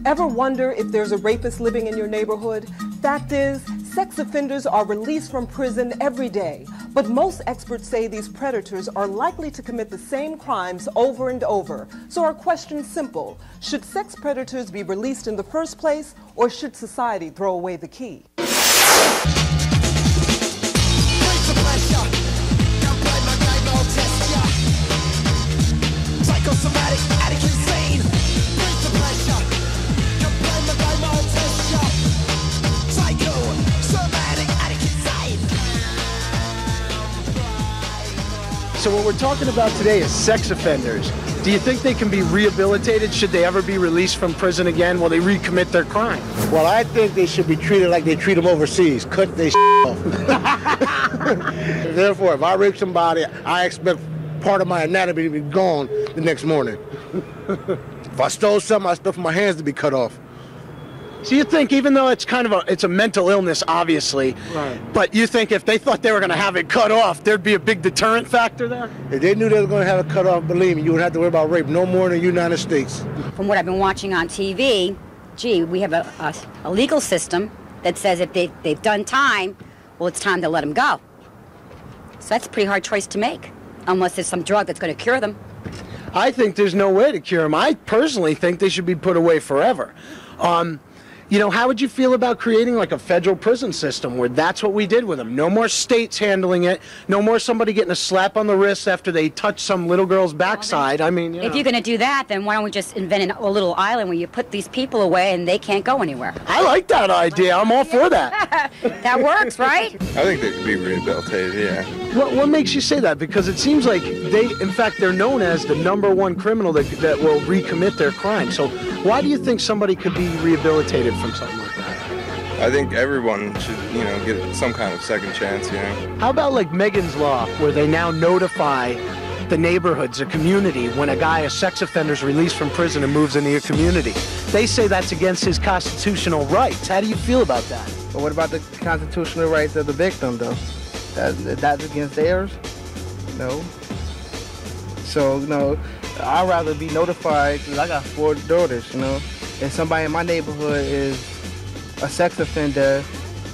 Ever wonder if there's a rapist living in your neighborhood? Fact is, sex offenders are released from prison every day. But most experts say these predators are likely to commit the same crimes over and over. So our question's simple. Should sex predators be released in the first place, or should society throw away the key? So what we're talking about today is sex offenders. Do you think they can be rehabilitated? Should they ever be released from prison again? Will they recommit their crime? Well, I think they should be treated like they treat them overseas. Cut their off. Therefore, if I rape somebody, I expect part of my anatomy to be gone the next morning. If I stole something, I expect for my hands to be cut off. So you think, even though it's kind of it's a mental illness, obviously, right, but you think if they thought they were going to have it cut off, there'd be a big deterrent factor there? If they knew they were going to have it cut off, believe me, you wouldn't have to worry about rape no more in the United States. From what I've been watching on TV, gee, we have a legal system that says if they've done time, well, it's time to let them go. So that's a pretty hard choice to make, unless there's some drug that's going to cure them. I think there's no way to cure them. I personally think they should be put away forever. You know, how would you feel about creating like a federal prison system where that's what we did with them? No more states handling it. No more somebody getting a slap on the wrist after they touch some little girl's backside. I mean, if you're going to do that, then why don't we just invent a little island where you put these people away and they can't go anywhere? I like that idea. I'm all for that. That works, right? I think they could be rehabilitated, yeah. What makes you say that? Because it seems like in fact, they're known as the #1 criminal that will recommit their crime. So why do you think somebody could be rehabilitated from something like that? I think everyone should, get some kind of second chance, How about like Megan's Law, where they now notify the neighborhoods, the community, when a sex offender is released from prison and moves into your community? They say that's against his constitutional rights. How do you feel about that? But what about the constitutional rights of the victim, though? That's against theirs? No. So, no, I'd rather be notified, because I got 4 daughters, If somebody in my neighborhood is a sex offender,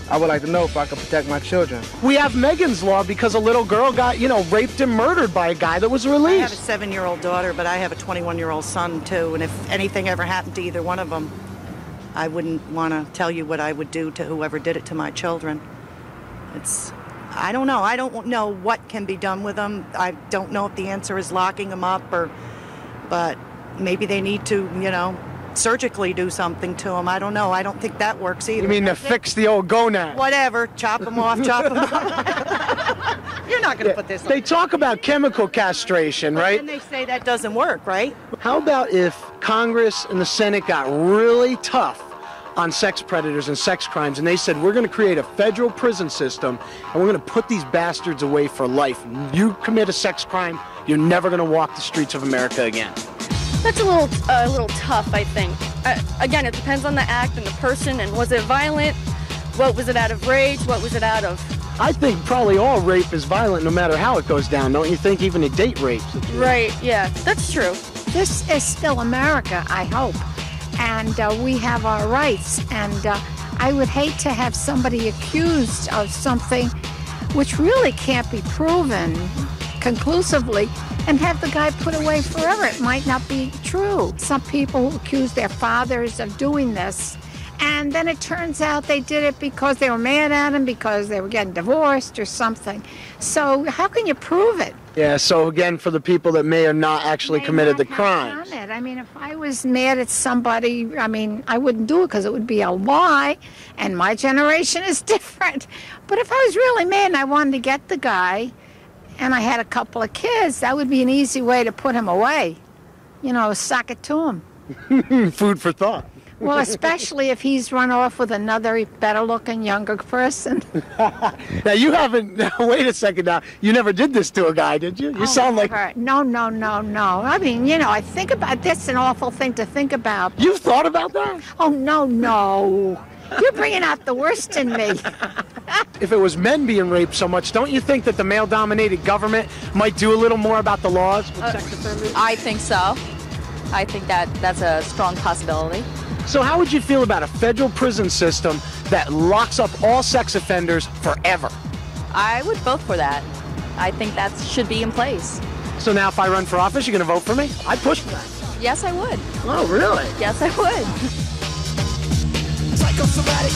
I would like to know if I can protect my children. We have Megan's Law because a little girl got, raped and murdered by a guy that was released. I have a 7-year-old daughter, but I have a 21-year-old son, too. And if anything ever happened to either one of them, I wouldn't want to tell you what I would do to whoever did it to my children. I don't know. I don't know what can be done with them. I don't know if the answer is locking them up but maybe they need to, surgically do something to them. I don't know. I don't think that works either. You mean to fix the old gonad? Whatever. Chop them off, chop them off. You're not going to put this on. They talk about chemical castration, right? And they say that doesn't work, right? How about if Congress and the Senate got really tough on sex predators and sex crimes, and they said, we're going to create a federal prison system, and we're going to put these bastards away for life. You commit a sex crime, you're never going to walk the streets of America again. That's a little tough, I think. Again, it depends on the act and the person, and was it violent? What was it out of rage? What was it out of? I think probably all rape is violent no matter how it goes down, don't you think? Even a date rape. Right, yeah, that's true. This is still America, I hope. And we have our rights. And I would hate to have somebody accused of something which really can't be proven conclusively and have the guy put away forever. It might not be true. Some people accuse their fathers of doing this, and then it turns out they did it because they were mad at him, because they were getting divorced or something. So how can you prove it? Yeah, so again, for the people that may have not actually committed the crime. I mean, if I was mad at somebody, I wouldn't do it because it would be a lie, and my generation is different. But if I was really mad and I wanted to get the guy, and I had a couple of kids, that would be an easy way to put him away. Sock it to him. Food for thought. Well, especially if he's run off with another better-looking, younger person. Now, you haven't... Now, wait a second now. You never did this to a guy, did you? You sound like... No. I mean, I think about this, an awful thing to think about. You've thought about that? Oh, no. You're bringing out the worst in me. If it was men being raped so much, don't you think that the male-dominated government might do a little more about the laws with sex offenders? I think so. I think that's a strong possibility. So how would you feel about a federal prison system that locks up all sex offenders forever? I would vote for that. I think that should be in place. So now if I run for office, you're going to vote for me? I'd push for that. Yes, I would. Oh, really? Yes, I would. Psychosomatic,